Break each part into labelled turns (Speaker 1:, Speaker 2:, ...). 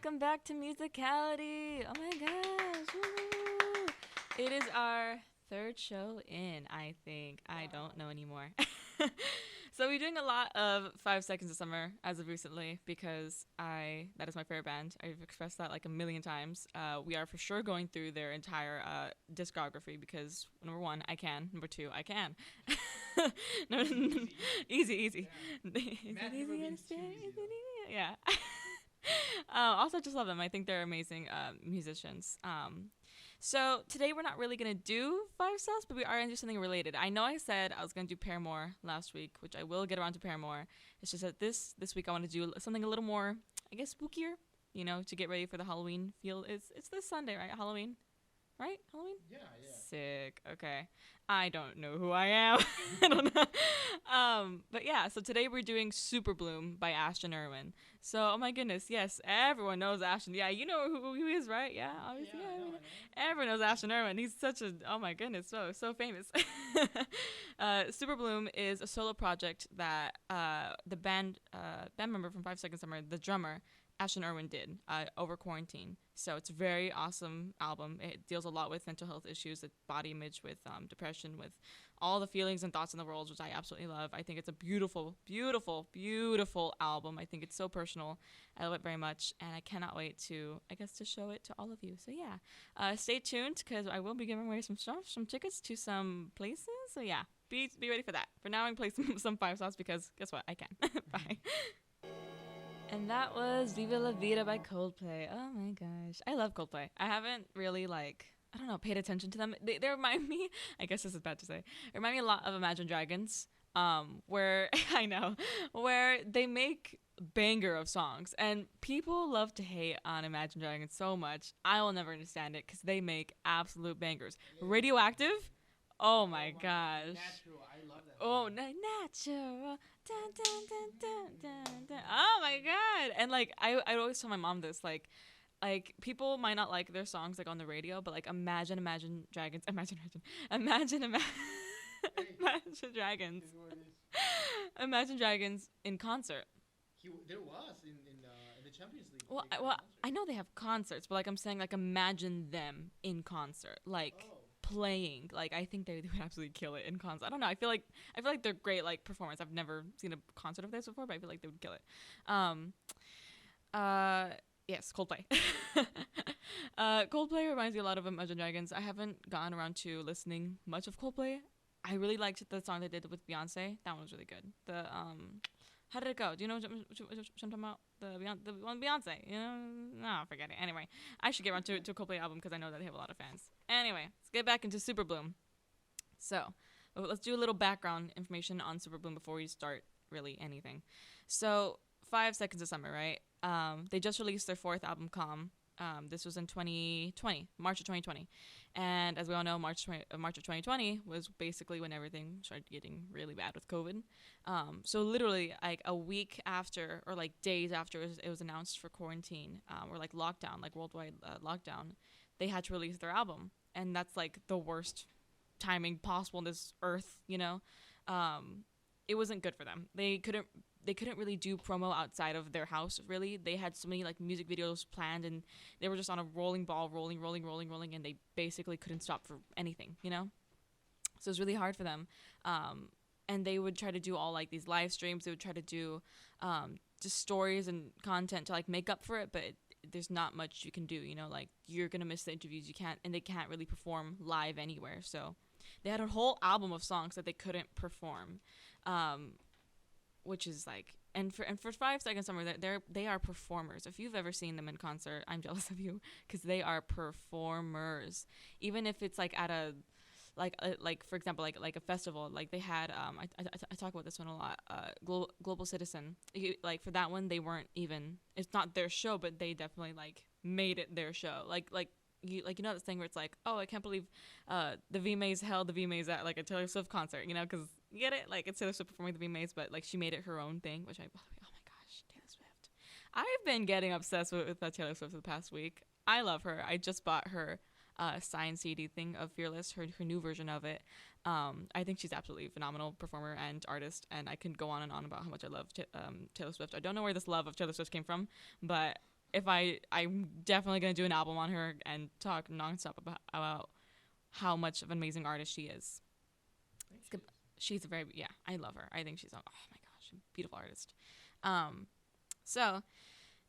Speaker 1: welcome back to Musicality. Oh my gosh. Woo. It is our third show in, I think. I don't know anymore. So we're doing a lot of 5 Seconds of Summer as of recently because that is my favorite band. I've expressed that like a million times. We are for sure going through their entire discography because number one, I can. Number two, I can. No, easy. Yeah. Also, I just love them. I think they're amazing musicians. So today we're not really gonna do 5 Sauce, but we are gonna do something related. I know I said I was gonna do Paramore last week, which I will get around to Paramore. It's just that this week I want to do something a little more, I guess, spookier. You know, to get ready for the Halloween feel. It's this Sunday, right? Halloween, right? Halloween.
Speaker 2: Yeah.
Speaker 1: Sick. Okay. I don't know who I am. I don't know. But yeah, so today we're doing Super Bloom by Ashton Irwin. So, oh my goodness, yes, everyone knows Ashton. Yeah, you know who he is, right? Yeah, obviously.
Speaker 2: I know.
Speaker 1: Everyone knows Ashton Irwin. He's such a, oh my goodness, so famous. Super Bloom is a solo project that the band member from 5 Seconds Summer, the drummer, Ashton Irwin did over quarantine. So it's a very awesome album. It deals a lot with mental health issues, with body image, with depression, with all the feelings and thoughts in the world, which I absolutely love. I think it's a beautiful, beautiful, beautiful album. I think it's so personal. I love it very much, and I cannot wait to, I guess, to show it to all of you. So yeah, stay tuned because I will be giving away some stuff, some tickets to some places. So yeah, be ready for that. For now, I'm going to play some 5 Sauce because guess what? I can. Bye. And that was Viva La Vida by Coldplay. Oh my gosh. I love Coldplay. I haven't really, I don't know, paid attention to them. They remind me, I guess this is bad to say, they remind me a lot of Imagine Dragons, where, I know, where they make banger of songs. And people love to hate on Imagine Dragons so much. I will never understand it because they make absolute bangers.
Speaker 2: Yeah.
Speaker 1: Radioactive? Oh my gosh.
Speaker 2: Natural. I love that.
Speaker 1: Oh, natural. Dun, dun, dun, dun, dun, dun. Oh my god! And I always tell my mom this, like people might not like their songs on the radio, but Imagine Dragons, Imagine Dragons, Imagine Dragons in concert.
Speaker 2: There was in the Champions League.
Speaker 1: Well, I know they have concerts, but I'm saying imagine them in concert, playing. I think they would absolutely kill it in concert. I don't know. I feel like they're great performers. I've never seen a concert of theirs before, but I feel like they would kill it. Yes, Coldplay. Coldplay reminds me a lot of Imagine Dragons. I haven't gotten around to listening much of Coldplay. I really liked the song they did with Beyonce. That one was really good. How did it go? Do you know what I'm talking about? The one Beyonce. You know? No, forget it. Anyway, I should get around to a Coldplay album because I know that they have a lot of fans. Anyway, let's get back into Super Bloom. So, let's do a little background information on Super Bloom before we start really anything. So, 5 Seconds of Summer, right? They just released their 4th album, Calm. This was in 2020, March of 2020. And as we all know, March of 2020 was basically when everything started getting really bad with COVID. So literally a week after or days after it was announced for quarantine or lockdown, worldwide lockdown, they had to release their album. And that's the worst timing possible on this earth, you know? It wasn't good for them. They couldn't really do promo outside of their house, really. They had so many music videos planned, and they were just on a rolling ball, rolling, and they basically couldn't stop for anything, you know? So it was really hard for them. And they would try to do all these live streams. They would try to do just stories and content to make up for it, but there's not much you can do, you know? You're gonna miss the interviews. They can't really perform live anywhere. So they had a whole album of songs that they couldn't perform. Which is and for 5 Seconds Summer, they are performers. If you've ever seen them in concert, I'm jealous of you because they are performers. Even if it's at a for example a festival, they had I talk about this one a lot. Global Citizen. For that one, they weren't even. It's not their show, but they definitely made it their show. You know this thing where it's oh, I can't believe the VMAs held the VMAs at a Taylor Swift concert, you know, because you get it, it's Taylor Swift performing the VMAs, but she made it her own thing, which oh my gosh, Taylor Swift. I've been getting obsessed with Taylor Swift for the past week. I love her. I just bought her signed CD thing of Fearless, her new version of it. I think she's absolutely phenomenal performer and artist, and I can go on and on about how much I love Taylor Swift. I don't know where this love of Taylor Swift came from, but I'm definitely gonna do an album on her and talk nonstop about how much of an amazing artist she is. She's a very, yeah, I love her. I think she's, oh my gosh, a beautiful artist. So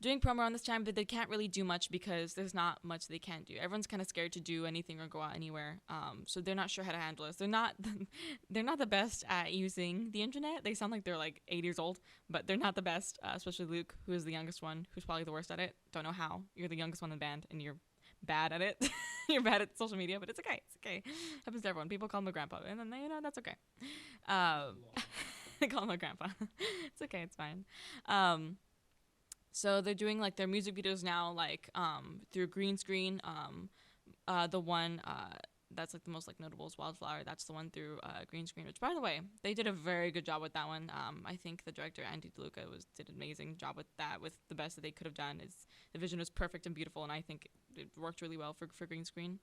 Speaker 1: doing promo around this time, but they can't really do much because there's not much they can do. Everyone's kind of scared to do anything or go out anywhere. So they're not sure how to handle this. They're not the best at using the internet. They sound like they're like 8 years old, but they're not the best, especially Luke, who is the youngest one, who's probably the worst at it. Don't know how. You're the youngest one in the band and you're bad at it. You're bad at social media, but it's okay. It's okay. Happens to everyone. People call him a grandpa, and then that's okay. They call him a grandpa. It's okay. It's fine. So they're doing like their music videos now, like through green screen. The one that's like the most like notable is Wildflower. That's the one through green screen. Which, by the way, they did a very good job with that one. I think the director Andy DeLuca did an amazing job with that. With the best that they could have done, the vision was perfect and beautiful, and I think it worked really well for green screen.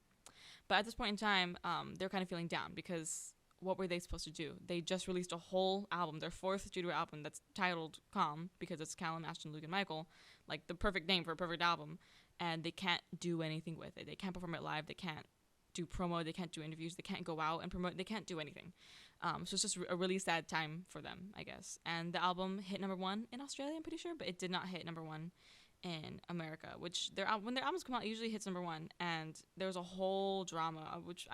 Speaker 1: But at this point in time, they're kind of feeling down because what were they supposed to do? They just released a whole album, their 4th studio album that's titled Calm, because it's Callum, Ashton, Luke, and Michael, like the perfect name for a perfect album, and they can't do anything with it. They can't perform it live. They can't do promo. They can't do interviews. They can't go out and promote. They can't do anything. So it's just a really sad time for them, I guess. And the album hit #1 in Australia, I'm pretty sure, but it did not hit #1 in America, which when their albums come out, it usually hits #1. And there was a whole drama, which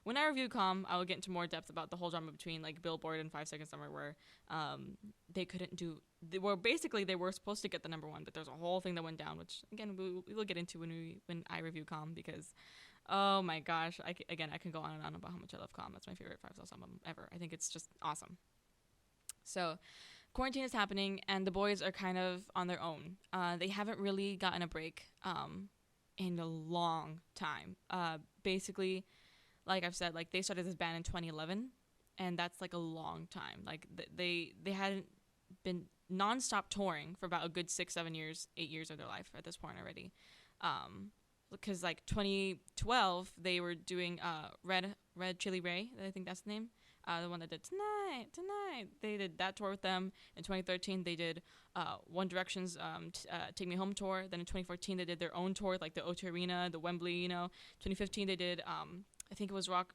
Speaker 1: when I review Calm, I will get into more depth about the whole drama between like Billboard and 5 Seconds Summer, where they couldn't do. They were supposed to get the #1, but there's a whole thing that went down, which again we will get into when I review Calm, because oh my gosh, I can go on and on about how much I love Calm. That's my favorite 5 Sauce album ever. I think it's just awesome. So quarantine is happening, and the boys are kind of on their own. They haven't really gotten a break in a long time. Basically, like I've said, like they started this band in 2011, and that's like a long time. Like they hadn't been nonstop touring for about a good 6-7 years, 8 years of their life at this point already. Because like 2012, they were doing Red Chili Ray, I think that's the name. The one that did Tonight. They did that tour with them. In 2013, they did One Direction's Take Me Home tour. Then in 2014, they did their own tour, like the O2 Arena, the Wembley, 2015, they did, I think it was Rock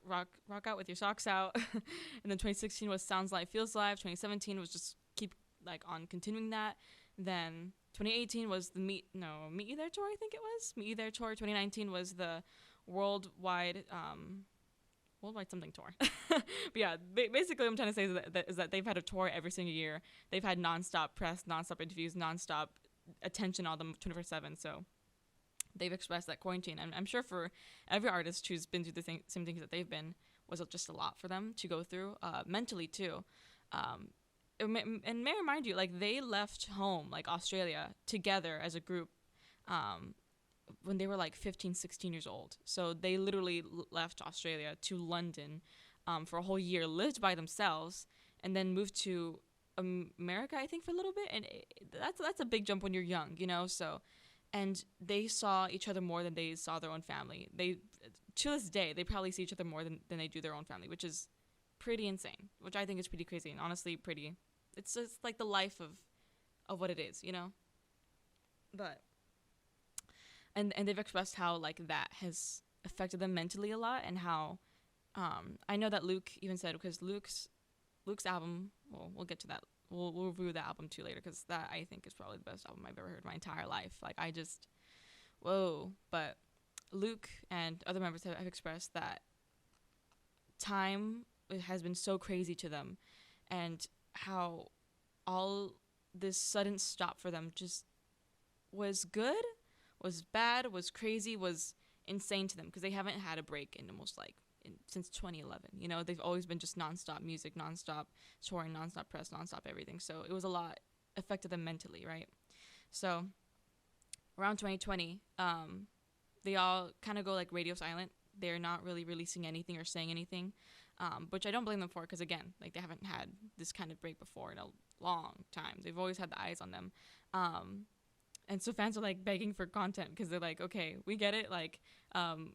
Speaker 1: Out With Your Socks Out. And then 2016 was Sounds Live, Feels Live. 2017 was just keep like on continuing that. Then 2018 was the Meet You There tour, I think it was. Meet You There tour. 2019 was the worldwide something tour. But yeah, basically what I'm trying to say is that they've had a tour every single year. They've had nonstop press, nonstop interviews, nonstop attention on them 24/7. So they've expressed that quarantine, and I'm sure for every artist who's been through the same things that they've been, was just a lot for them to go through, mentally too. And may I remind you, like they left home, like Australia, together as a group when they were like 15, 16 years old. So they literally left Australia to London for a whole year, lived by themselves, and then moved to America, I think, for a little bit. And that's a big jump when you're young, So, and they saw each other more than they saw their own family. To this day, they probably see each other more than they do their own family, which is pretty insane, which I think is pretty crazy and honestly pretty. It's just like the life of what it is, But and they've expressed how like that has affected them mentally a lot, and how I know that Luke even said, because Luke's album, well, we'll get to that. We'll review that album too later, because that I think is probably the best album I've ever heard in my entire life. Like I just, whoa. But Luke and other members have expressed that time has been so crazy to them, and how all this sudden stop for them just was good, was bad, was crazy, was insane to them, because they haven't had a break in almost since 2011. They've always been just nonstop music, nonstop touring, nonstop press, nonstop everything. So it was a lot, affected them mentally, right? So around 2020, they all kind of go like radio silent. They're not really releasing anything or saying anything, which I don't blame them for, because again, like they haven't had this kind of break before in a long time. They've always had the eyes on them. And so fans are like begging for content, because they're like, okay, we get it. Like,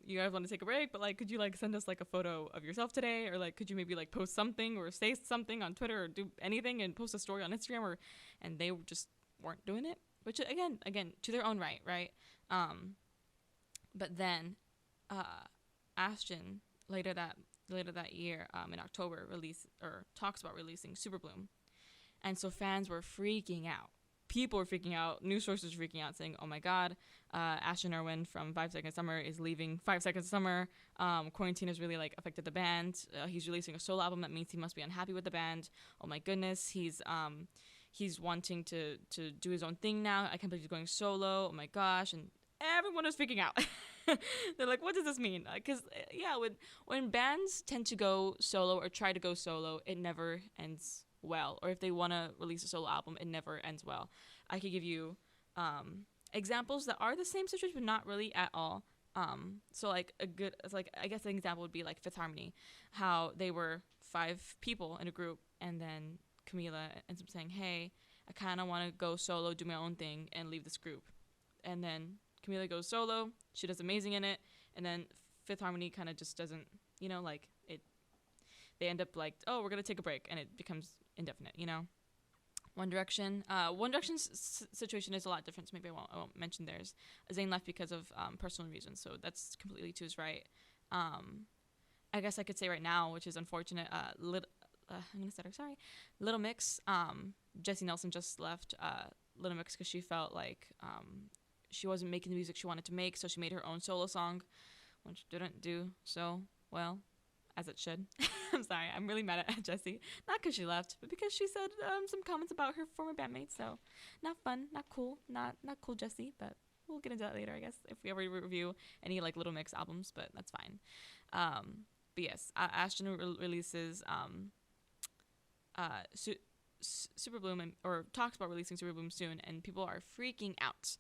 Speaker 1: you guys want to take a break, but like, could you like send us like a photo of yourself today? Or like, could you maybe like post something or say something on Twitter or do anything and post a story on Instagram? And they just weren't doing it. which again to their own right. But then Ashton later that year in October talks about releasing Super Bloom, and so fans were freaking out. People were freaking out. News sources were freaking out, saying, "Oh my God, Ashton Irwin from 5 Seconds of Summer is leaving 5 Seconds of Summer. Quarantine has really like affected the band. He's releasing a solo album. That means he must be unhappy with the band. Oh my goodness, he's wanting to do his own thing now. I can't believe he's going solo. Oh my gosh!" And everyone was freaking out. They're like, "What does this mean?" Because when bands tend to go solo or try to go solo, it never ends well. Or if they want to release a solo album, it never ends well. I could give you examples that are the same situation, but not really at all. So like I guess an example would be like Fifth Harmony, how they were 5 people in a group, and then Camila ends up saying, "Hey, I kind of want to go solo, do my own thing, and leave this group." And then Camila goes solo. She does amazing in it. And then Fifth Harmony kind of just doesn't, like it. They end up like, "Oh, we're gonna take a break," and it becomes indefinite. One Direction. One Direction's situation is a lot different. So maybe I won't mention theirs. Zayn left because of personal reasons, so that's completely to his right. I guess I could say right now, which is unfortunate. I'm gonna stutter. Sorry. Little Mix. Jessie Nelson just left Little Mix because she felt like she wasn't making the music she wanted to make, so she made her own solo song, which didn't do so well as it should. I'm sorry. I'm really mad at Jessie. Not because she left, but because she said some comments about her former bandmates. So not fun, not cool, not cool, Jessie. But we'll get into that later, I guess, if we ever review any like Little Mix albums. But that's fine. But yes, Ashton releases Super Bloom or talks about releasing Super Bloom soon, and people are freaking out.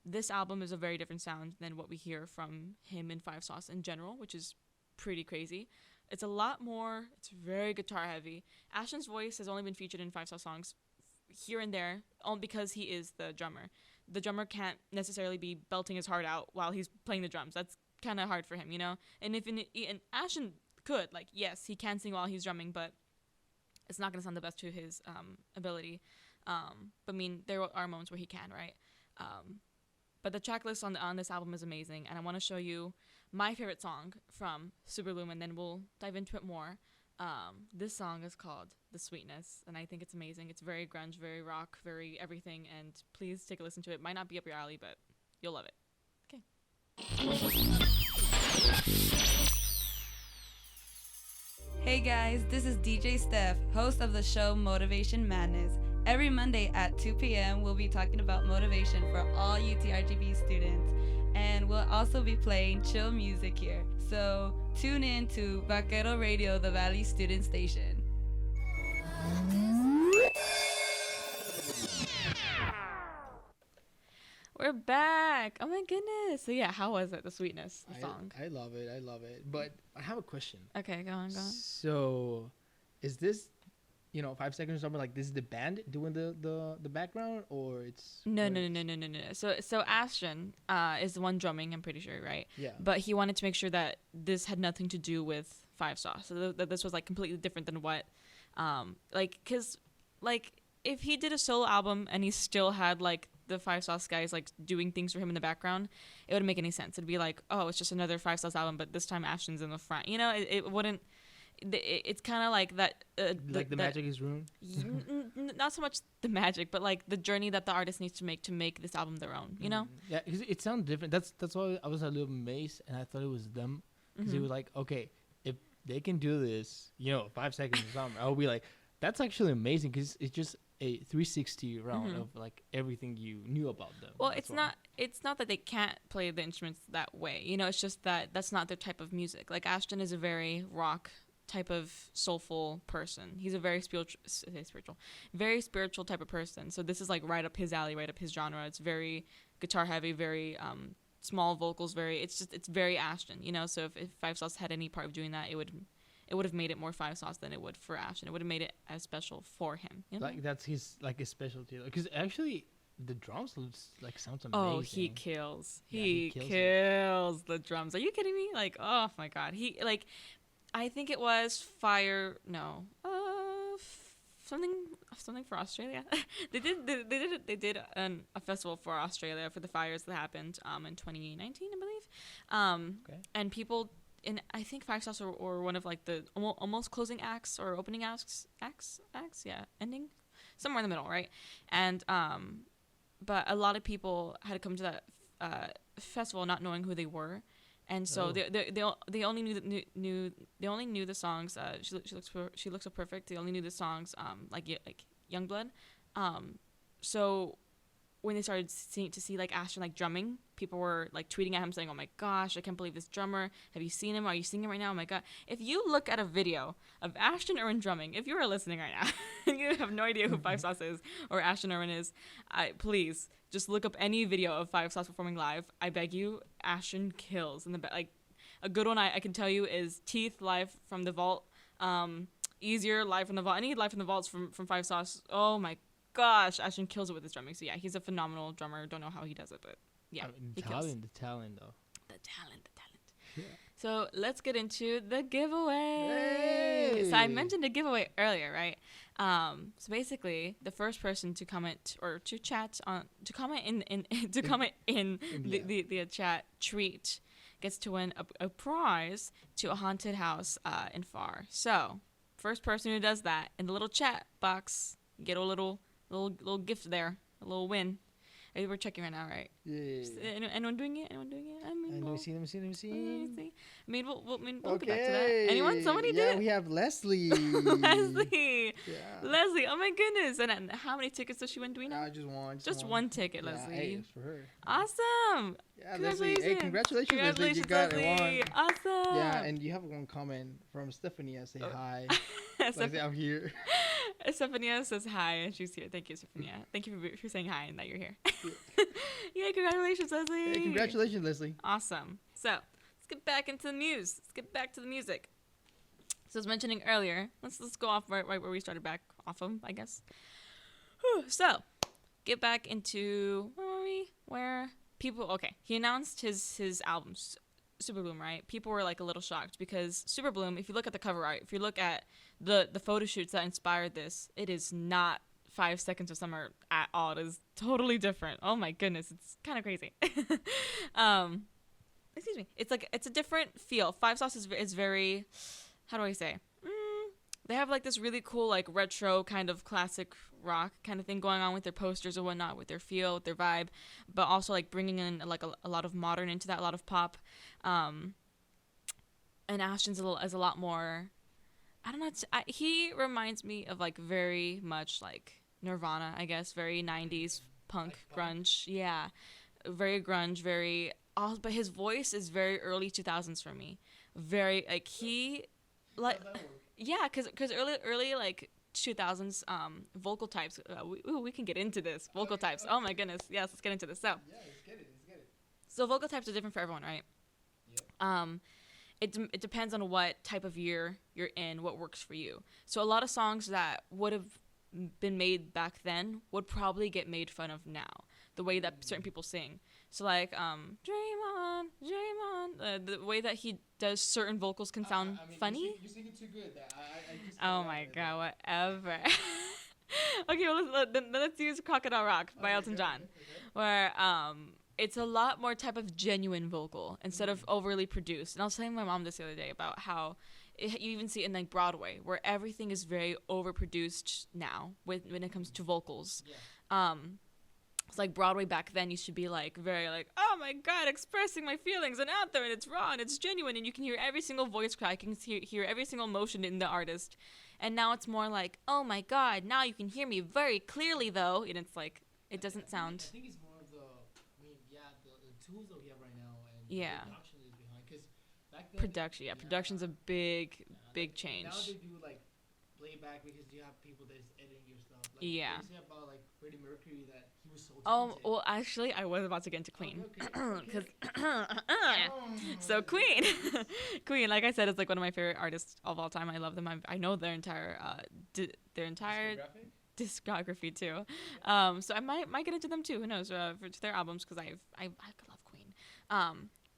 Speaker 1: This album is a very different sound than what we hear from him in Five Sauce in general, which is pretty crazy. It's a lot more, it's very guitar heavy. Ashton's voice has only been featured in Five Sauce songs here and there, only because he is the drummer. The drummer can't necessarily be belting his heart out while he's playing the drums. That's kind of hard for him, And and Ashton could, like, yes, he can sing while he's drumming, but it's not going to sound the best to his ability. But I mean, there are moments where he can, right? But the track list on this album is amazing, and I want to show you my favorite song from Super Bloom, and then we'll dive into it more. This song is called The Sweetness, and I think it's amazing. It's very grunge, very rock, very everything, and please take a listen to it. Might not be up your alley, but you'll love it. Okay.
Speaker 3: Hey guys, this is DJ Steph, host of the show Motivation Madness. Every Monday at 2 p.m. we'll be talking about motivation for all UTRGV students, and we'll also be playing chill music here. So tune in to Vaquero Radio, the Valley student station.
Speaker 1: We're back. Oh my goodness. So yeah, how was it? The Sweetness, the song.
Speaker 2: I love it. But I have a question.
Speaker 1: Okay, go on.
Speaker 2: So, is this, 5 Seconds of Summer, like this is the band doing the background, or it's
Speaker 1: No. So Ashton is the one drumming, I'm pretty sure, right?
Speaker 2: Yeah.
Speaker 1: But he wanted to make sure that this had nothing to do with Five Sauce. So that this was like completely different than what cuz if he did a solo album and he still had like the Five Sauce guys like doing things for him in the background, it wouldn't make any sense. It'd be like, oh, it's just another Five Sauce album, but this time Ashton's in the front. It wouldn't. It's kind of like that.
Speaker 2: Like the magic is ruined.
Speaker 1: Not so much the magic, but like the journey that the artist needs to make this album their own.
Speaker 2: Yeah, because it sounds different. That's why I was a little amazed, and I thought it was them, because it was like, okay, if they can do this, 5 Seconds of Summer, I would be like, that's actually amazing, because it's just a 360 round of like everything you knew about them.
Speaker 1: Well, it's not that they can't play the instruments that way. It's just that that's not their type of music. Like Ashton is a very rock type of soulful person. He's a very very spiritual type of person. So this is like right up his alley, right up his genre. It's very guitar heavy, very small vocals, it's very Ashton, So if Five Sauce had any part of doing that, it would have made it more Five Sauce than it would for Ashton. It would have made it as special for him.
Speaker 2: Like that's his specialty. Because actually, the drums sounds amazing.
Speaker 1: Oh, he kills. He kills the drums. Are you kidding me? Like, oh my God. I think it was something for Australia. they did a festival for Australia for the fires that happened in 2019, I believe.
Speaker 2: Okay.
Speaker 1: And people in, I think Five Sauce or one of like the almost closing acts or opening acts, yeah, ending somewhere in the middle, right? And but a lot of people had to come to that festival not knowing who they were. And so they only knew the songs. She looks so perfect. They only knew the songs like Youngblood. So when they started to see like Ashton like drumming, people were like tweeting at him saying, "Oh my gosh, I can't believe this drummer. Have you seen him? Are you seeing him right now? Oh my god!" If you look at a video of Ashton Irwin drumming, if you are listening right now and you have no idea who Five Sauce is or Ashton Irwin is, please just look up any video of Five Sauce performing live. I beg you, Ashton kills. And like a good one I can tell you is Teeth live from the vault. Easier live from the vault. Any live from the vaults from Five Sauce. Oh my gosh, Ashton kills it with his drumming. So yeah, he's a phenomenal drummer. Don't know how he does it, but yeah,
Speaker 2: the talent though.
Speaker 1: The talent. Yeah. So let's get into the giveaway.
Speaker 2: Hey!
Speaker 1: So I mentioned a giveaway earlier, right? So basically, the first person to comment or to comment in the chat treat gets to win a prize to a haunted house in Far. So first person who does that in the little chat box, you get a little gift there, a little win. We're checking right now, right?
Speaker 2: Yeah.
Speaker 1: Anyone doing it? I mean,
Speaker 2: Let me see.
Speaker 1: I mean, we'll get back to that. Anyone? Somebody did it?
Speaker 2: We have Leslie.
Speaker 1: Leslie.
Speaker 2: Yeah.
Speaker 1: Leslie. Oh my goodness. And how many tickets does she win? Do we know?
Speaker 2: Just one.
Speaker 1: Just one ticket, Leslie.
Speaker 2: Hey, it's for her.
Speaker 1: Awesome.
Speaker 2: Yeah, Leslie. Hey, congratulations, Leslie. You got
Speaker 1: Leslie.
Speaker 2: it.
Speaker 1: Awesome.
Speaker 2: Yeah, and you have one comment from Stephanie. I say hi. Leslie, I'm here.
Speaker 1: Stephania says hi, and she's here. Thank you, Stephania. Thank you for saying hi and that you're here. Yay, congratulations, Leslie.
Speaker 2: Hey, congratulations, Leslie.
Speaker 1: Awesome. So, let's get back into the news. Let's get back to the music. So, as mentioning earlier, let's go off right where we started back off of, I guess. So, get back into, where were we? Where people, okay, he announced his albums, Super Bloom, right? People were like a little shocked because Super Bloom, if you look at the cover art, if you look at the photo shoots that inspired this, it is not 5 Seconds of Summer at all. It is totally different. Oh my goodness, it's kind of crazy. Excuse me. It's a different feel. Five Sauce is very, how do I say? They have like this really cool like retro kind of classic rock kind of thing going on with their posters and whatnot, with their feel, with their vibe, but also like bringing in like a lot of modern into that, a lot of pop. And Ashton's is a lot more, I don't know. He reminds me of like very much like Nirvana, I guess, very 90s punk grunge. Yeah, very grunge, very. But his voice is very early 2000s for me. Very like he, like yeah, cause early like 2000s vocal types. We can get into this vocal types. Oh my goodness, yes, let's get into this. So yeah, let's get it. So vocal types are different for everyone, right? Yeah. It depends on what type of year you're in, what works for you. So a lot of songs that would have been made back then would probably get made fun of now, the way that certain people sing. So like Dream On, the way that he does certain vocals can sound funny.
Speaker 2: You're singing too good.
Speaker 1: Oh my god, whatever. Okay, well, let's use Crocodile Rock by Elton John, where it's a lot more type of genuine vocal instead of overly produced. And I was telling my mom this the other day about how you even see it in like Broadway, where everything is very overproduced now when it comes to vocals. Yeah. It's like Broadway back then used to be like very like, oh my god, expressing my feelings and out there, and it's raw and it's genuine, and you can hear every single voice crack, you can hear every single emotion in the artist. And now it's more like, oh my god, now you can hear me very clearly though, and it's like it doesn't sound.
Speaker 2: I think it's more of the tools that we have right now, and production is behind. Because back then,
Speaker 1: Production's a big change.
Speaker 2: Now they do like playback because you have people that's editing your stuff. Like,
Speaker 1: yeah.
Speaker 2: They say about like Freddie Mercury that he was so talented.
Speaker 1: Well, actually, I was about to get into Queen. So Queen, Queen, like I said, is like one of my favorite artists of all time. I love them. I know their entire discography too. So I might get into them too. Who knows? For their albums, because I love Queen.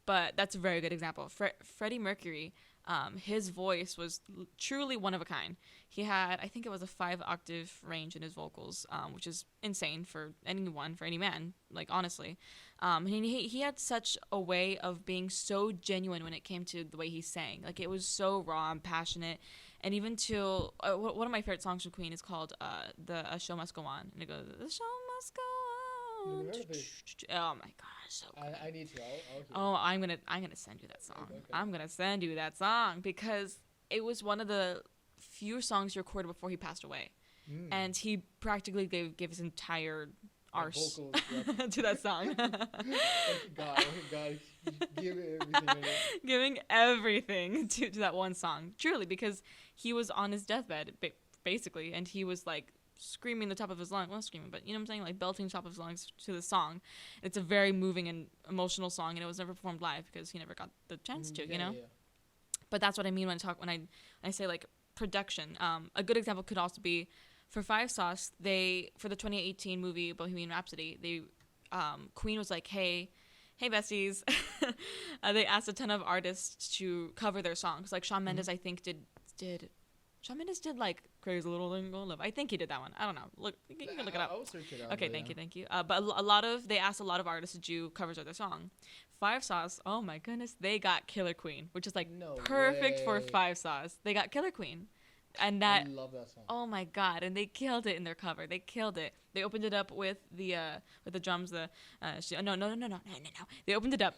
Speaker 1: But that's a very good example. Freddie Mercury, his voice was truly one of a kind. He had, I think it was a 5-octave range in his vocals, which is insane for anyone, for any man, like, honestly. And he had such a way of being so genuine when it came to the way he sang. Like, it was so raw and passionate. And even to, one of my favorite songs from Queen is called The Show Must Go On. And it goes, the show must go on. Oh my gosh, so good.
Speaker 2: I need to.
Speaker 1: I'm gonna send you that song. Okay. I'm gonna send you that song because it was one of the few songs he recorded before he passed away, and he practically gave his entire arse vocals, to that song.
Speaker 2: God,
Speaker 1: giving everything to that one song, truly, because he was on his deathbed basically, and he was like screaming the top of his lungs, well, not screaming, but you know what I'm saying, like belting the top of his lungs to the song. It's a very moving and emotional song, and it was never performed live because he never got the chance to, you know. Yeah. But that's what I mean when I say like production. A good example could also be for Five Sauce. For the 2018 movie Bohemian Rhapsody, Queen was like, hey besties. They asked a ton of artists to cover their songs. Like Shawn Mendes, I think did Shawn Mendes did like Crazy Little Thing Called Love. I think he did that one. I don't know. Look, you can look it up.
Speaker 2: I'll search it out.
Speaker 1: Okay, thank you. But they asked a lot of artists to do covers of their song. Five Sauce, oh my goodness, they got Killer Queen, which is like perfect for Five Sauce. They got Killer Queen, and I
Speaker 2: love that song.
Speaker 1: Oh my god, and they killed it in their cover. They killed it. They opened it up with the drums. No. They opened it up.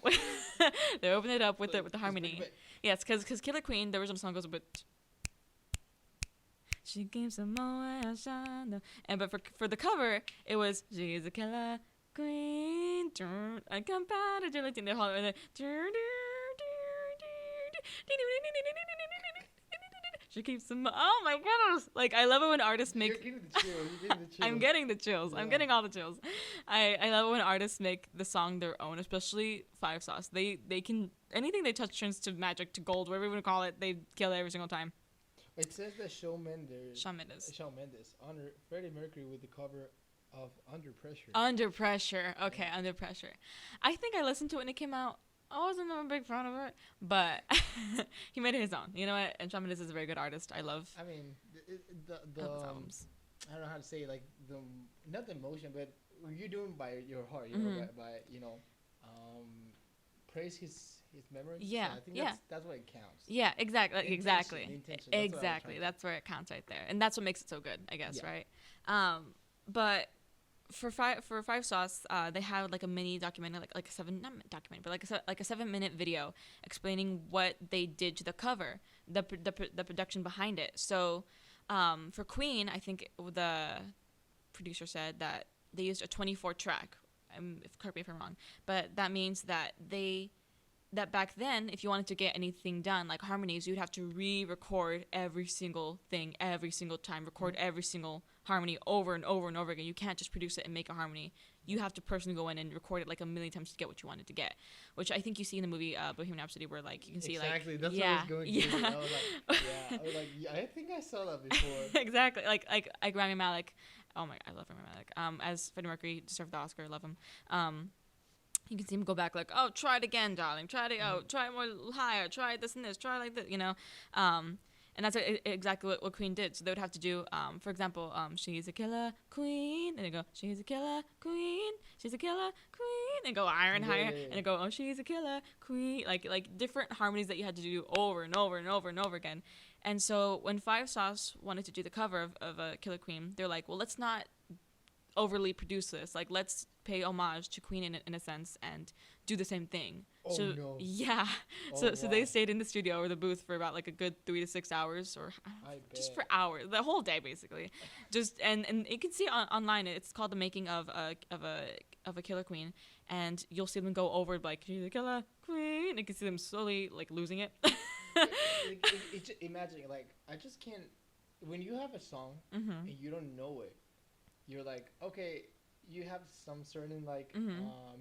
Speaker 1: They opened it up with the harmony. Yes, because Killer Queen, the original song goes a bit. She gave some more but for the cover, it was she's a killer queen. I come back to Julie. She keeps some. Oh my goodness! Like I love it when artists make.
Speaker 2: You're getting the chills.
Speaker 1: I'm getting the chills.
Speaker 2: Yeah.
Speaker 1: I'm getting all the chills. I love it when artists make the song their own, especially Five Sauce. They can anything they touch turns to magic, to gold, whatever you want to call it. They kill it every single time.
Speaker 2: It says that Shawn Mendes honored Freddie Mercury with the cover of Under Pressure.
Speaker 1: Under Pressure. Okay, yeah. Under Pressure. I think I listened to it when it came out. I wasn't a big fan of it, but he made it his own. You know what? And Shawn Mendes is a very good artist. I love.
Speaker 2: I mean, the albums. I don't know how to say, like, not the emotion, but you're doing by your heart, you know, by praise his memory.
Speaker 1: Yeah,
Speaker 2: so I think that's what it counts.
Speaker 1: Yeah, exactly.
Speaker 2: Intention.
Speaker 1: Exactly. That's where it counts right there, and that's what makes it so good, I guess, right? But for Five Sauce, they had like a mini documentary, like a 7-minute video explaining what they did to the cover, the production behind it. So, for Queen, I think the producer said that they used a 24-track. Correct me if I'm wrong, but that means that that back then, if you wanted to get anything done, like harmonies, you'd have to re-record every single thing, every single time, record every single harmony over and over and over again. You can't just produce it and make a harmony. You have to personally go in and record it like a million times to get what you wanted to get, which I think you see in the movie Bohemian Rhapsody, where like you can see like
Speaker 2: exactly. That's what I was going to do. I was like, I think I saw that before.
Speaker 1: Exactly, like Rami Malek. Oh my, I love Rami Malek. As Freddie Mercury, deserved the Oscar. Love him. You can see him go back like, oh, try it again, darling. Try it more higher. Try this and this. Try like this, you know. And that's exactly what Queen did. So they would have to do, for example, she's a killer queen. And they go, she's a killer queen. She's a killer queen. And go higher and higher. And they go, oh, she's a killer queen. Like different harmonies that you had to do over and over and over and over again. And so when Five Sauce wanted to do the cover of a Killer Queen, they're like, well, let's not overly produce this. Like, let's pay homage to Queen in a sense and do the same thing.
Speaker 2: Oh,
Speaker 1: so,
Speaker 2: no.
Speaker 1: Yeah. So they stayed in the studio or the booth for about like a good 3 to 6 hours, or just for hours, the whole day basically. Just and you can see online. It's called The Making of a Killer Queen, and you'll see them go over like, she's a killer queen. And you can see them slowly like losing it.
Speaker 2: Imagine, like, I just can't. When you have a song and you don't know it, you're like, okay, you have some certain like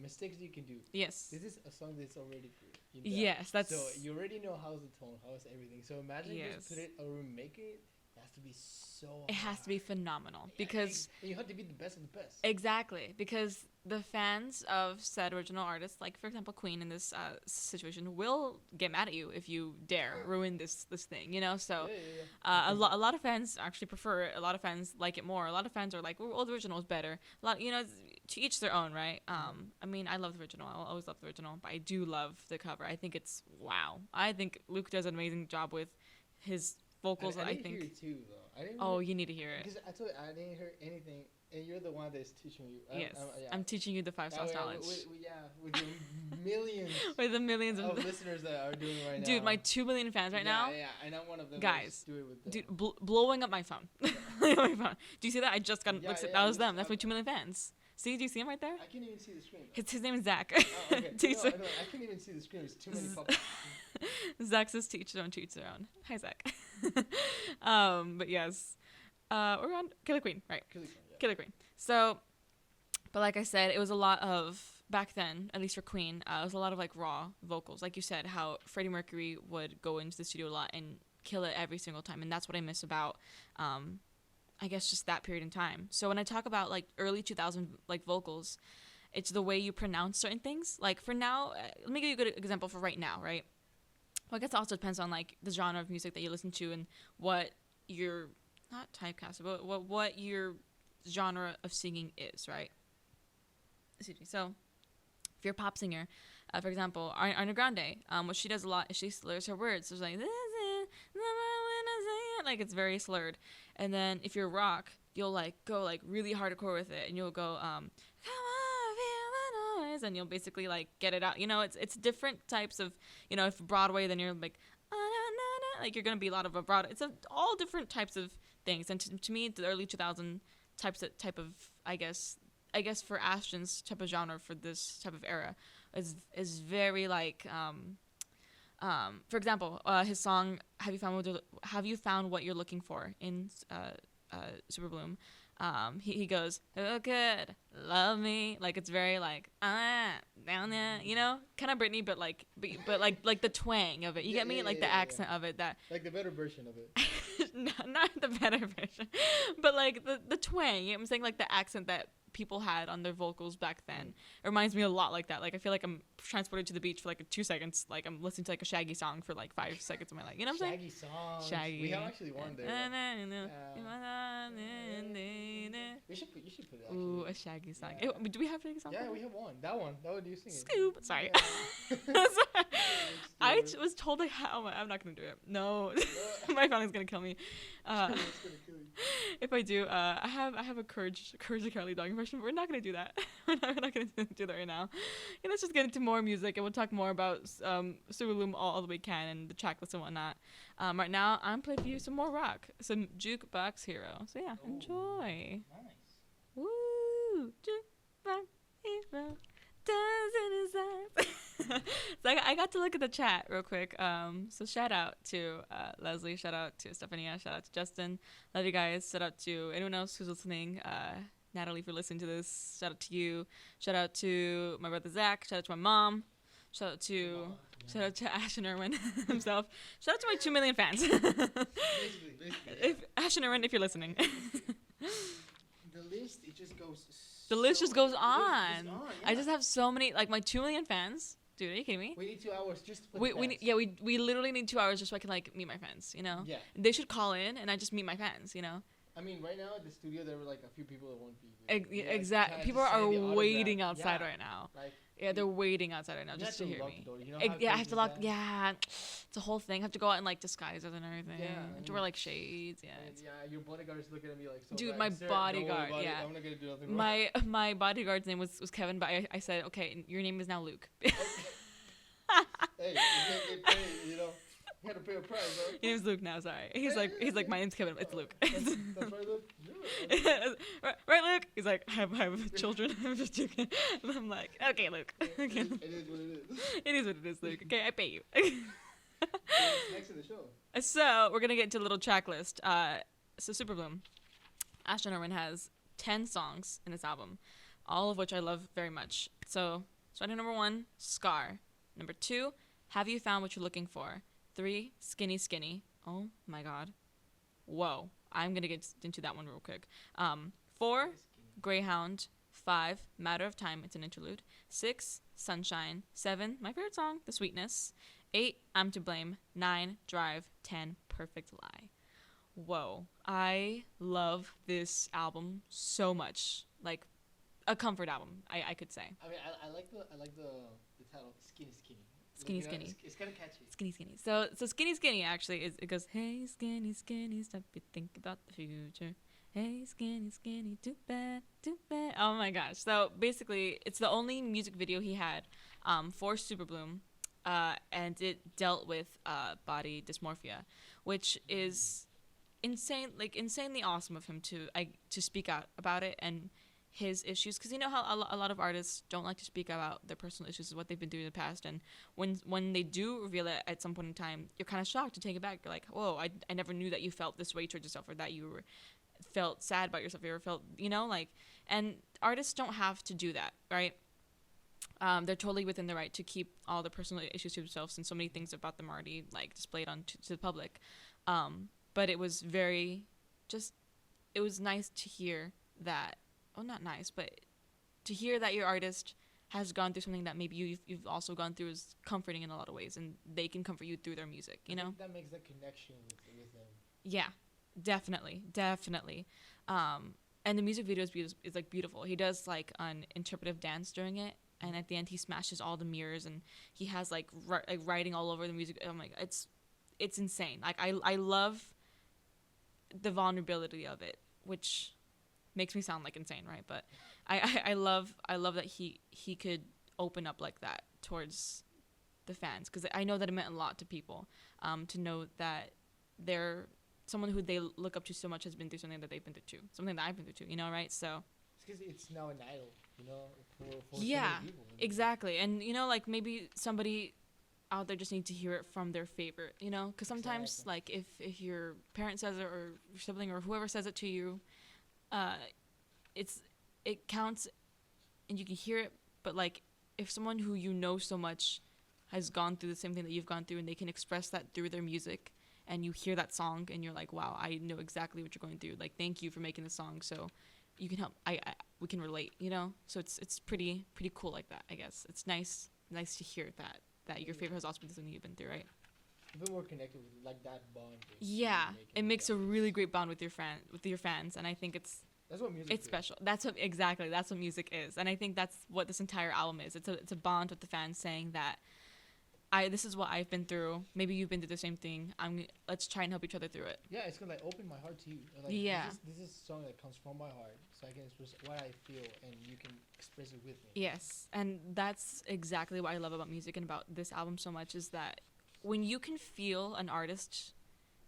Speaker 2: mistakes you can do.
Speaker 1: Yes.
Speaker 2: This is a song that's already good. You know?
Speaker 1: Yes, that's.
Speaker 2: So you already know how's the tone, how's everything. So imagine just put it or make it. has to be so.
Speaker 1: It has to be phenomenal because
Speaker 2: and you have to be the best of the best.
Speaker 1: exactly, because the fans of said original artists, like for example Queen in this situation, will get mad at you if you dare ruin this thing, you know. So a lot of fans actually prefer it. A lot of fans like it more. A lot of fans are like, well, the original is better. A lot, you know, to each their own, right? I mean, I love the original. I'll always love the original, but I do love the cover. I think it's wow. I think Luke does an amazing job with his vocals.
Speaker 2: I
Speaker 1: I
Speaker 2: didn't
Speaker 1: think.
Speaker 2: hear it too, though. I didn't.
Speaker 1: Oh, you need to hear it.
Speaker 2: Because I told you I didn't hear anything, and you're the one that's teaching me.
Speaker 1: Yes, I'm teaching you the 5 sauce knowledge.
Speaker 2: With your millions.
Speaker 1: With the millions of
Speaker 2: listeners that are doing right now.
Speaker 1: Dude, my 2 million fans right now.
Speaker 2: Yeah, I know one of them.
Speaker 1: Guys,
Speaker 2: do it with them.
Speaker 1: dude, blowing up my phone. My phone. Do you see that? I just got that was them. That's my 2 million fans. See, do you see him right there?
Speaker 2: I can't even see the screen.
Speaker 1: His name is Zach.
Speaker 2: Oh, okay. I can't even see the screen. There's too many pop-ups.
Speaker 1: Zach says teach their own, teach their own. Hi, Zach. But yes. We're on Killer Queen, right? Killer Queen. So, but like I said, it was a lot of, back then, at least for Queen, it was a lot of like raw vocals. Like you said, how Freddie Mercury would go into the studio a lot and kill it every single time. And that's what I miss about, I guess, just that period in time. So when I talk about like early 2000 like vocals, it's the way you pronounce certain things. Like for now, let me give you a good example for right now, right? Well, I guess it also depends on like the genre of music that you listen to and what your, not typecast, but what your genre of singing is, right? Excuse me. So if you're a pop singer, for example, Ariana Grande, what she does a lot is she slurs her words. So it's like it's very slurred. And then if you're rock, you'll like go like really hardcore with it, and you'll go come on, feel the noise, and you'll basically like get it out. You know, it's different types of, you know, if Broadway, then you're like you're gonna be a lot of a broad. It's all different types of things. And to me, the early 2000 type of I guess for Ashton's type of genre for this type of era is very like for example, his song Have You Found What You're Looking For in Super Bloom. He goes, oh good, love me, like it's very like down there, you know, kind of Britney, but like the twang of it, you get me, like the accent of it, that
Speaker 2: like the better version of it.
Speaker 1: not the better version, but like the twang, you know what I'm saying, like the accent that people had on their vocals back then. It reminds me a lot like that. Like I feel like I'm transported to the beach for like 2 seconds, like I'm listening to like a Shaggy song for like 5 seconds of my life, you know what I'm saying?
Speaker 2: Shaggy songs.
Speaker 1: Shaggy.
Speaker 2: We have actually one there. You should put it actually.
Speaker 1: Ooh, a Shaggy song.
Speaker 2: Yeah.
Speaker 1: Do we have a Shaggy song?
Speaker 2: Yeah, we have one. That one you sing it.
Speaker 1: Scoop. Sorry.
Speaker 2: Yeah.
Speaker 1: I was told like how I'm not gonna do it. No, my family's gonna kill me.
Speaker 2: It's gonna kill you.
Speaker 1: If I do, I have a Courage the Cowardly Dog impression, but we're not gonna do that. we're not gonna do that right now. And let's just get into more music, and we'll talk more about Super Bloom all the way we can, and the track list and whatnot. Right now, I'm playing for you some more rock, some Jukebox Hero. So yeah, enjoy.
Speaker 2: Nice.
Speaker 1: Woo! Jukebox Hero. So I got to look at the chat real quick. So shout out to Leslie, shout out to Stephania, shout out to Justin. Love you guys. Shout out to anyone else who's listening. Natalie, for listening to this. Shout out to you. Shout out to my brother Zach. Shout out to my mom. Shout out to Ashton Irwin himself. Shout out to my 2 million fans.
Speaker 2: Basically.
Speaker 1: If Ashton Irwin, if you're listening.
Speaker 2: The list, it just goes.
Speaker 1: The list just goes on.
Speaker 2: Yeah.
Speaker 1: I just have so many, like my 2 million fans. Dude, are you kidding me?
Speaker 2: We need 2 hours just to put
Speaker 1: We literally need 2 hours just so I can like meet my fans, you know?
Speaker 2: Yeah.
Speaker 1: They should call in and I just meet my fans, you know?
Speaker 2: I mean, right now at the studio, there were like a few people that won't be there.
Speaker 1: Exactly. People are waiting outside right now.
Speaker 2: Like,
Speaker 1: yeah, they're waiting outside right now just to hear me. I have to lock. Yeah, it's a whole thing. I have to go out and like disguises and everything.
Speaker 2: Yeah,
Speaker 1: I have to wear like shades. Yeah.
Speaker 2: Your bodyguard's looking at me like. So
Speaker 1: dude,
Speaker 2: bad.
Speaker 1: my
Speaker 2: Sir,
Speaker 1: bodyguard. Yeah.
Speaker 2: I'm not gonna do nothing wrong.
Speaker 1: My bodyguard's name was Kevin, but I said, okay, your name is now Luke.
Speaker 2: Hey, you can't get paid, you know. You gotta pay a price, right?
Speaker 1: His name's Luke now. Sorry. He's like my name's Kevin. It's Luke.
Speaker 2: That's right, Luke. Yeah.
Speaker 1: right, Luke. He's like, I have children. I'm just joking. And I'm like, okay, Luke.
Speaker 2: It is what it is.
Speaker 1: It is what it is, Luke. Okay, I pay you.
Speaker 2: Next in the show.
Speaker 1: So we're gonna get into a little track list. So Super Bloom, Ashton Irwin has 10 songs in this album, all of which I love very much. So starting number 1, Scar. Number 2, Have You Found What You're Looking For? 3, Skinny Skinny. Oh my God. Whoa. I'm gonna get into that one real quick. 4, Greyhound. 5, Matter of Time. It's an interlude. 6, Sunshine. 7, my favorite song, The Sweetness. 8, I'm to Blame. 9, Drive. 10, Perfect Lie. Whoa, I love this album so much. Like a comfort album, I could say.
Speaker 2: I mean, I like the title Skinny Skinny.
Speaker 1: Skinny
Speaker 2: Like, you know,
Speaker 1: Skinny.
Speaker 2: It's kind of catchy.
Speaker 1: Skinny Skinny. So Skinny Skinny actually is, it goes, hey Skinny Skinny, stop you think about the future. Hey Skinny Skinny, too bad, too bad. Oh my gosh. So basically, it's the only music video he had for Super Bloom, and it dealt with body dysmorphia, which is insane, like insanely awesome of him to speak out about it and his issues, because you know how a lot of artists don't like to speak about their personal issues, what they've been through in the past, and when they do reveal it at some point in time, you're kind of shocked to take it back. You're like, whoa, I never knew that you felt this way towards yourself, or that you felt sad about yourself, you ever felt, you know, like, and artists don't have to do that, right? They're totally within the right to keep all the personal issues to themselves, and so many things about them already like displayed to the public. But it was it was nice to hear that. Well, not nice, but to hear that your artist has gone through something that maybe you've also gone through is comforting in a lot of ways, and they can comfort you through their music, you know?
Speaker 2: That makes that connection with them.
Speaker 1: Yeah, definitely. And the music video is like beautiful. He does like an interpretive dance during it, and at the end he smashes all the mirrors, and he has like writing all over the music. Oh my god, it's insane. Like I love the vulnerability of it, which makes me sound like insane, right? But I love that he could open up like that towards the fans, because I know that it meant a lot to people, to know that they're someone who they look up to so much has been through something that they've been through too, something that I've been through too, you know, right? So
Speaker 2: it's because it's now an idol, you know, for
Speaker 1: yeah,
Speaker 2: so many people, you know?
Speaker 1: exactly. And you know, like maybe somebody out there just needs to hear it from their favorite, you know, because sometimes
Speaker 2: Exactly.
Speaker 1: like if your parent says it, or your sibling, or whoever says it to you, it counts and you can hear it, but like if someone who you know so much has gone through the same thing that you've gone through, and they can express that through their music, and you hear that song and you're like, wow, I know exactly what you're going through, like thank you for making the song so you can help, we can relate, you know? So it's pretty cool like that, I guess. It's nice to hear that your favorite has also been something you've been through, right?
Speaker 2: A bit more connected with like that bond.
Speaker 1: Yeah, it makes a really great bond with your fans, and I think
Speaker 2: that's what music
Speaker 1: it's
Speaker 2: is.
Speaker 1: special. That's what music is, and I think that's what this entire album is. It's a bond with the fans, saying that this is what I've been through. Maybe you've been through the same thing. Let's try and help each other through it.
Speaker 2: Yeah, it's gonna like open my heart to you. Like,
Speaker 1: Yeah.
Speaker 2: This is a song that comes from my heart, so I can express what I feel, and you can express it with me.
Speaker 1: Yes, and that's exactly what I love about music and about this album so much, is that when you can feel an artist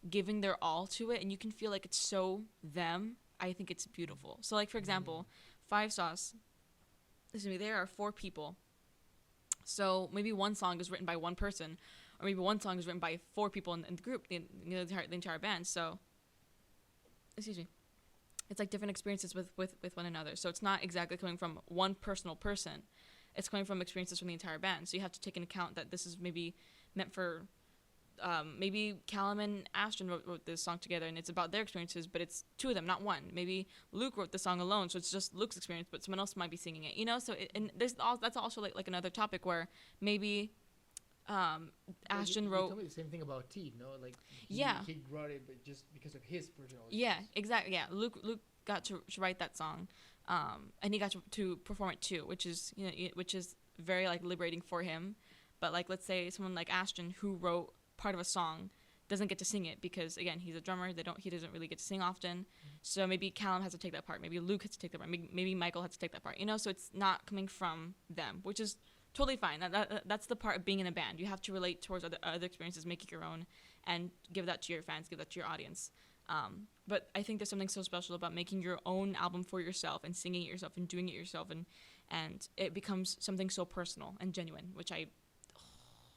Speaker 1: giving their all to it, and you can feel like it's so them, I think it's beautiful. So like, for example, Five Sauce, there are 4 people. So maybe one song is written by one person, or maybe one song is written by 4 people in the group, the entire band. So, excuse me, it's like different experiences with one another. So it's not exactly coming from one personal person. It's coming from experiences from the entire band. So you have to take into account that this is maybe meant for, maybe Callum and Ashton wrote this song together, and it's about their experiences, but it's 2 of them, not one. Maybe Luke wrote the song alone, so it's just Luke's experience, but someone else might be singing it, you know? So that's also like another topic where maybe Ashton
Speaker 2: you
Speaker 1: wrote.
Speaker 2: told me the same thing about T, no? Like he wrote it, but just because of his personal.
Speaker 1: Yeah,
Speaker 2: experience.
Speaker 1: exactly. Yeah, Luke got to write that song, and he got to perform it too, which is very like liberating for him. But like, let's say someone like Ashton, who wrote part of a song, doesn't get to sing it because, again, he's a drummer. He doesn't really get to sing often. So maybe Callum has to take that part. Maybe Luke has to take that part. Maybe Michael has to take that part. You know, so it's not coming from them, which is totally fine. That's the part of being in a band. You have to relate towards other experiences, make it your own, and give that to your fans, give that to your audience. But I think there's something so special about making your own album for yourself and singing it yourself and doing it yourself, and it becomes something so personal and genuine, which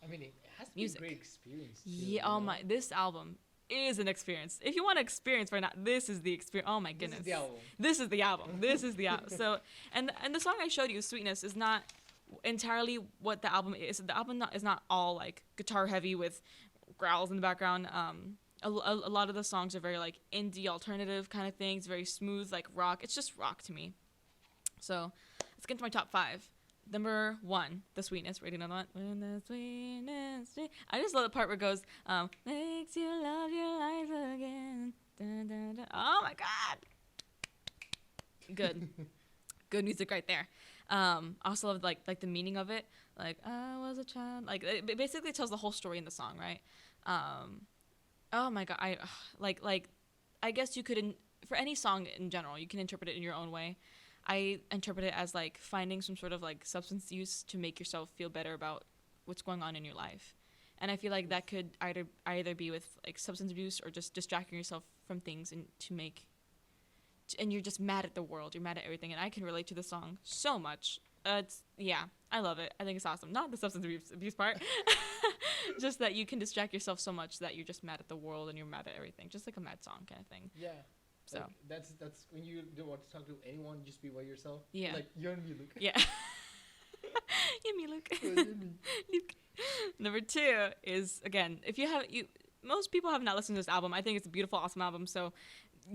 Speaker 1: I
Speaker 2: mean, it has to
Speaker 1: music.
Speaker 2: be a great experience. Too,
Speaker 1: Yeah, oh my, this album is an experience. If you want to experience right now, this is the experience. Oh my goodness. This is the album. This is the album. So, and the song I showed you, Sweetness, is not entirely what the album is. The album is not all like guitar heavy with growls in the background. a lot of the songs are very like indie alternative kind of things, very smooth like rock. It's just rock to me. So let's get into my top 5. Number 1, The Sweetness. Ready another one? When the sweetness. I just love the part where it goes, makes you love your life again. Dun, dun, dun. Oh my God. Good. Good music right there. I also love like the meaning of it. Like, I was a child. Like, it basically tells the whole story in the song, right? Oh my God. I guess you could, for any song in general, you can interpret it in your own way. I interpret it as like finding some sort of like substance use to make yourself feel better about what's going on in your life. And I feel like that could either be with like substance abuse or just distracting yourself from things and you're just mad at the world. You're mad at everything. And I can relate to the song so much. I love it. I think it's awesome. Not the substance abuse part. Just that you can distract yourself so much that you're just mad at the world and you're mad at everything. Just like a mad song kind of thing.
Speaker 2: Yeah.
Speaker 1: So
Speaker 2: like that's when you don't want to talk to anyone, just be by yourself.
Speaker 1: Yeah.
Speaker 2: Like you and me, Luke.
Speaker 1: Yeah. You and me, Luke.
Speaker 2: Yeah, you and me.
Speaker 1: Luke. Number 2 is, again, most people have not listened to this album. I think it's a beautiful, awesome album. So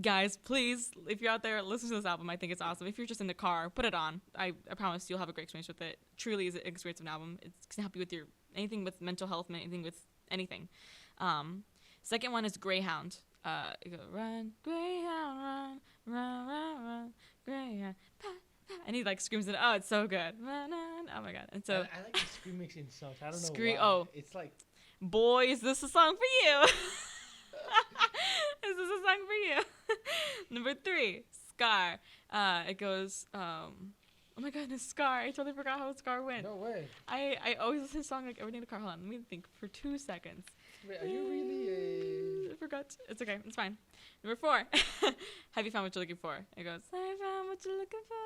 Speaker 1: guys, please, if you're out there, listen to this album. I think it's awesome. If you're just in the car, put it on. I promise you'll have a great experience with it. Truly is an experience of an album. It's going to help you with anything with mental health, anything with anything. Second one is Greyhound. You go, run, Greyhound, run, run, run, run, Greyhound. And he like screams it. Oh, it's so good. Run, run. Oh my God. And so
Speaker 2: I like the scream mix in songs. I don't know why.
Speaker 1: Oh,
Speaker 2: it's like,
Speaker 1: boy, is this a song for you? Is this a song for you? Number 3, Scar. It goes, oh my goodness, Scar. I totally forgot how Scar went.
Speaker 2: no way.
Speaker 1: I always listen to this song like every day in the car. Hold on, let me think for 2 seconds.
Speaker 2: Wait, are you really
Speaker 1: I forgot. It's okay. It's fine. Number 4. Have you found what you're looking for? It goes, I found what you're looking for.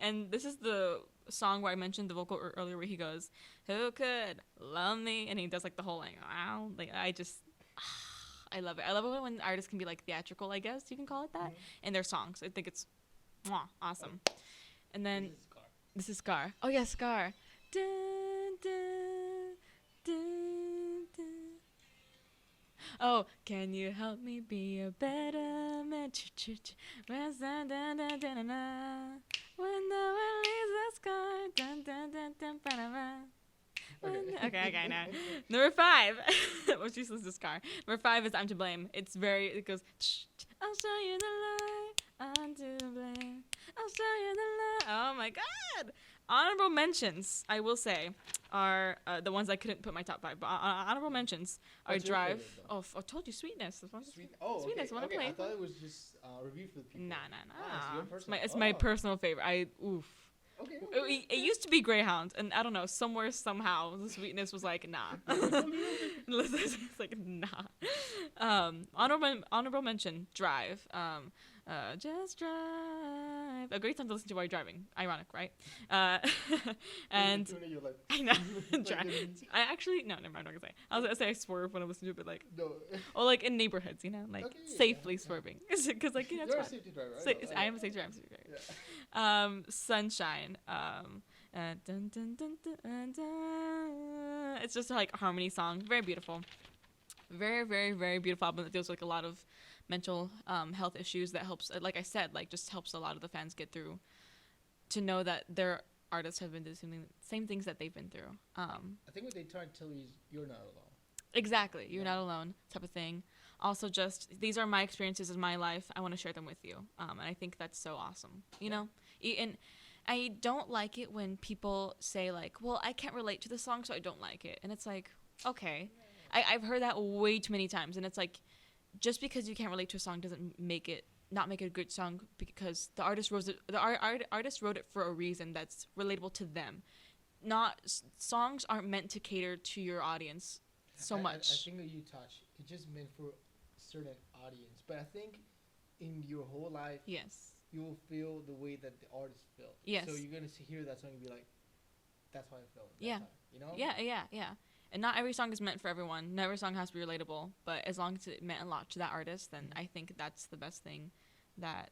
Speaker 1: And this is the song where I mentioned the vocal earlier where he goes, who could love me? And he does like the whole like, wow. Like I love it. I love it when artists can be like theatrical, I guess you can call it that, in their songs. I think it's awesome. And then this is Scar. Oh yeah, Scar. Dun, dun, dun, dun. Oh, can you help me be a better man? When the world leaves the sky. Dun, dun, dun, dun, ba-da-ba. Okay, now. Number 5. Well, she listens to Scar. Number 5 is I'm to Blame. It goes, I'll show you the light. I'm to blame. I'll show you the light. Oh my God. Honorable mentions, I will say, are the ones I couldn't put my top 5. But honorable mentions are
Speaker 2: What's your
Speaker 1: Drive.
Speaker 2: favorite,
Speaker 1: I told you Sweetness.
Speaker 2: Sweetness.
Speaker 1: Wanna
Speaker 2: Okay,
Speaker 1: play?
Speaker 2: I thought it was just review for the people.
Speaker 1: Nah.
Speaker 2: It's your personal.
Speaker 1: It's my personal favorite. Oof.
Speaker 2: Okay.
Speaker 1: It used to be Greyhound, and I don't know, somehow, the Sweetness was like, nah. It's like, nah. Honorable mention, Drive. Just drive. A great song to listen to while you're driving. Ironic, right? And
Speaker 2: You're like,
Speaker 1: I know. Drive. I actually, no, never mind. I'm not gonna say. I was gonna say I swerve when I listen to it, but like,
Speaker 2: no.
Speaker 1: or like in neighborhoods, like
Speaker 2: Okay,
Speaker 1: safely
Speaker 2: yeah.
Speaker 1: swerving, because like it's
Speaker 2: You're a
Speaker 1: fun.
Speaker 2: safety driver, right?
Speaker 1: I am a safety driver.
Speaker 2: Yeah.
Speaker 1: Sunshine. Dun, dun, dun, dun, dun. It's just like a harmony song. Very beautiful. Very, very, very beautiful album that deals with like a lot of mental health issues that helps, like I said, like just helps a lot of the fans get through to know that their artists have been through same things that they've been through.
Speaker 2: I think what they try to tell you is you're not alone.
Speaker 1: Exactly. You're not alone type of thing. Also, just these are my experiences in my life. I want to share them with you. And I think that's so awesome. You know? And I don't like it when people say like, well, I can't relate to the song, so I don't like it. And it's like, okay. I've heard that way too many times. And it's like, just because you can't relate to a song doesn't not make it a good song, because the artist wrote it. Artist wrote it for a reason that's relatable to them. Songs aren't meant to cater to your audience so much.
Speaker 2: I think that you touch, it's just meant for a certain audience. But I think in your whole life,
Speaker 1: yes,
Speaker 2: you will feel the way that the artist felt.
Speaker 1: Yes.
Speaker 2: So you're gonna hear that song and be like, that's how I felt.
Speaker 1: Yeah.
Speaker 2: Time, you know.
Speaker 1: Yeah. And not every song is meant for everyone. Not every song has to be relatable. But as long as it meant a lot to that artist, then I think that's the best thing that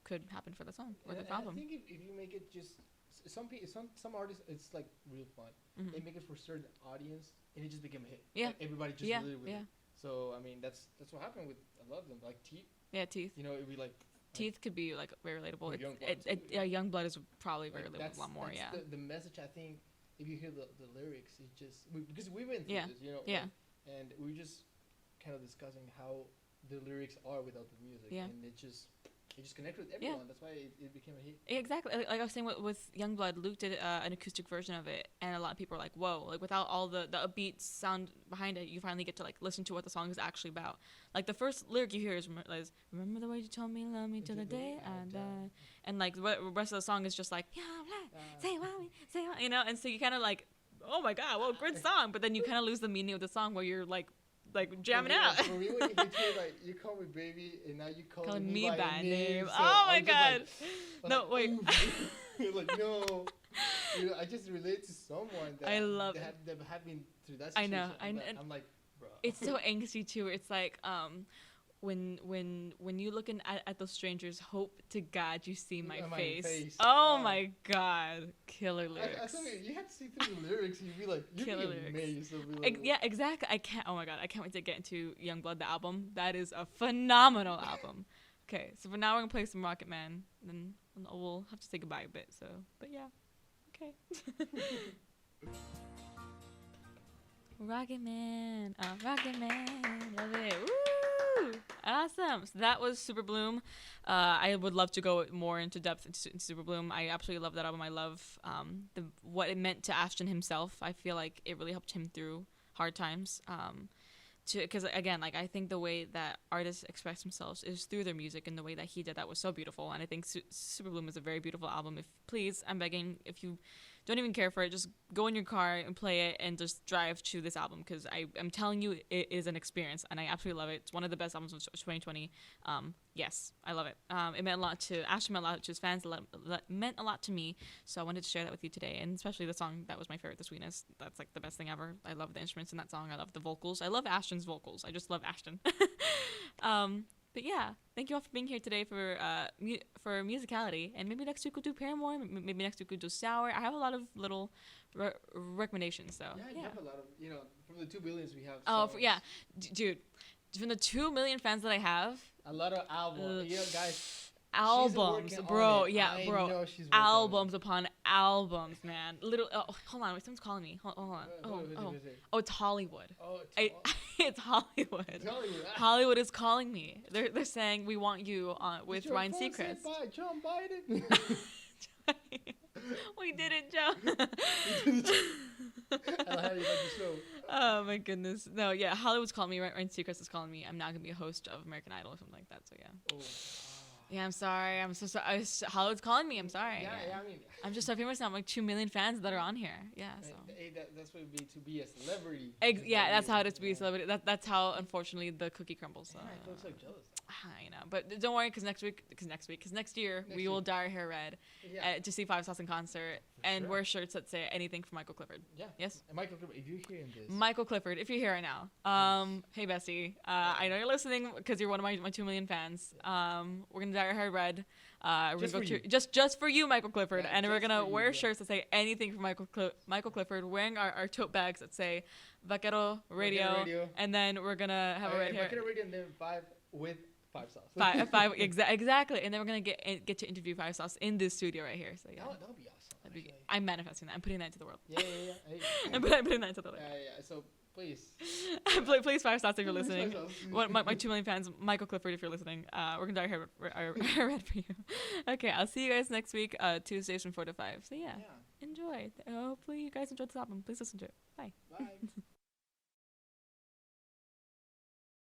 Speaker 1: could happen for the song or the album.
Speaker 2: I think if you make it just some artists, it's like real fun.
Speaker 1: Mm-hmm.
Speaker 2: They make it for a certain audience, and it just became a hit.
Speaker 1: Yeah.
Speaker 2: Like everybody just really. So I mean, that's what happened with a lot of them. Like Teeth,
Speaker 1: Yeah, Teeth.
Speaker 2: you know, it'd be like
Speaker 1: Teeth could be like very relatable.
Speaker 2: Or
Speaker 1: It's,
Speaker 2: Youngblood
Speaker 1: it,
Speaker 2: too, yeah.
Speaker 1: yeah, Youngblood is probably very
Speaker 2: like,
Speaker 1: relatable a lot more.
Speaker 2: that's
Speaker 1: Yeah.
Speaker 2: the message. I think if you hear the lyrics, it just because we went through
Speaker 1: Yeah.
Speaker 2: this, you know,
Speaker 1: Yeah.
Speaker 2: and we were just kind of discussing how the lyrics are without the music,
Speaker 1: Yeah.
Speaker 2: and it just connected with everyone. That's why it became a hit.
Speaker 1: Exactly. Like I was saying with Youngblood, Luke did an acoustic version of it, and a lot of people are like, "Whoa!" Like without all the upbeat sound behind it, you finally get to like listen to what the song is actually about. Like the first lyric you hear is "Remember the way you told me love me till the day I die," and like the rest of the song is just like say what, you know. And so you kind of like, oh my god, well, great song, but then you kind of lose the meaning of the song where you're like jamming out.
Speaker 2: For me, when you hear like you call me baby, and now you calling me by name. So
Speaker 1: oh my
Speaker 2: I'm just
Speaker 1: god.
Speaker 2: like,
Speaker 1: No, wait.
Speaker 2: You're like no. You know, I just relate to someone that
Speaker 1: I love
Speaker 2: that have been through that
Speaker 1: I
Speaker 2: situation.
Speaker 1: know.
Speaker 2: I'm like, bro.
Speaker 1: It's so angsty too. It's like when you looking at those strangers, hope to God you see my face. Oh my God, killer lyrics.
Speaker 2: I thought you had to see through the lyrics. You'd be like, you'd
Speaker 1: Killer
Speaker 2: be
Speaker 1: lyrics.
Speaker 2: amazed. You'd be like,
Speaker 1: Yeah, exactly. I can't. Oh my God, I can't wait to get into Youngblood the album. That is a phenomenal album. Okay, so for now we're gonna play some Rocket Man. Then we'll have to say goodbye a bit. So, but yeah, okay. Rocket Man, love it. Woo! Awesome. So that was Super Bloom. I would love to go more into depth into Super Bloom. I absolutely love that album. I love what it meant to Ashton himself. I feel like it really helped him through hard times. Because again, like I think the way that artists express themselves is through their music, and the way that he did that was so beautiful. And I think Super Bloom is a very beautiful album. Please, I'm begging, if you don't even care for it, just go in your car and play it and just drive to this album, because I'm telling you, it is an experience, and I absolutely love it. It's one of the best albums of 2020. Yes, I love it. It meant a lot to Ashton, meant a lot to his fans, meant a lot to me, so I wanted to share that with you today, and especially the song that was my favorite, The Sweetness. That's like the best thing ever. I love the instruments in that song. I love the vocals. I love Ashton's vocals. I just love Ashton. But yeah, thank you all for being here today for Musicality, and maybe next week we'll do Paramore. Maybe next week we'll do Sour. I have a lot of little recommendations, so
Speaker 2: yeah, you have a lot of, you know, from the 2 billions we have.
Speaker 1: Oh, dude, from the 2 million fans that I have,
Speaker 2: a lot of albums. You know, guys.
Speaker 1: Albums, bro. Yeah, bro.
Speaker 2: Know she's
Speaker 1: albums upon albums, man. Hold on, wait, someone's calling me. Hold on. Oh, it's Hollywood.
Speaker 2: Oh,
Speaker 1: it's Hollywood.
Speaker 2: It's Hollywood.
Speaker 1: Hollywood is calling me. They're saying we want you on with Ryan Seacrest.
Speaker 2: By John Biden.
Speaker 1: We did it, Joe.
Speaker 2: How do you like the show?
Speaker 1: Oh my goodness. No, yeah, Hollywood's calling me. Ryan Seacrest is calling me. I'm now gonna be a host of American Idol or something like that. So yeah.
Speaker 2: Oh.
Speaker 1: Yeah, I'm sorry. I'm so sorry. Hollywood's calling me. I'm sorry.
Speaker 2: Yeah, I mean,
Speaker 1: I'm just so famous now. I'm like 2 million fans that are on here. Yeah, so.
Speaker 2: That's what it would be to be a celebrity.
Speaker 1: Yeah, that's how it is to be a celebrity. That's how, unfortunately, the cookie crumbles.
Speaker 2: Yeah, I feel so jealous.
Speaker 1: I know, but don't worry, because next year we will dye our hair red to see Five Sauce in concert and wear shirts that say anything from Michael Clifford.
Speaker 2: Yeah.
Speaker 1: Yes.
Speaker 2: And Michael Clifford, if you're hearing this.
Speaker 1: Michael Clifford, if you're here right now, hey Bessie, I know you're listening because you're one of my 2 million fans. We're gonna dye our hair red. We're
Speaker 2: Just
Speaker 1: gonna
Speaker 2: for
Speaker 1: go just for you, Michael Clifford,
Speaker 2: Yeah,
Speaker 1: and we're
Speaker 2: just
Speaker 1: gonna
Speaker 2: for you,
Speaker 1: wear
Speaker 2: yeah.
Speaker 1: shirts that say anything from Michael Clifford, wearing our tote bags that say Vaquero Radio, and then we're gonna have a red hair.
Speaker 2: Vaquero Radio and then 5 with 5 Sauce.
Speaker 1: Five exactly, and then we're gonna get to interview 5 Sauce in this studio right here. So yeah,
Speaker 2: That would be awesome.
Speaker 1: I'm manifesting that. I'm putting that into the world.
Speaker 2: Yeah. Hey.
Speaker 1: I'm putting that into the world.
Speaker 2: Yeah. So please.
Speaker 1: Please 5 Sauce if you're listening.
Speaker 2: 5 Sauce.
Speaker 1: my 2 million fans, Michael Clifford if you're listening. We're gonna dye our hair red for you. Okay, I'll see you guys next week, Tuesdays from 4 to 5. So yeah. Enjoy. Hopefully you guys enjoyed this album. Please listen to it. Bye.
Speaker 2: Bye.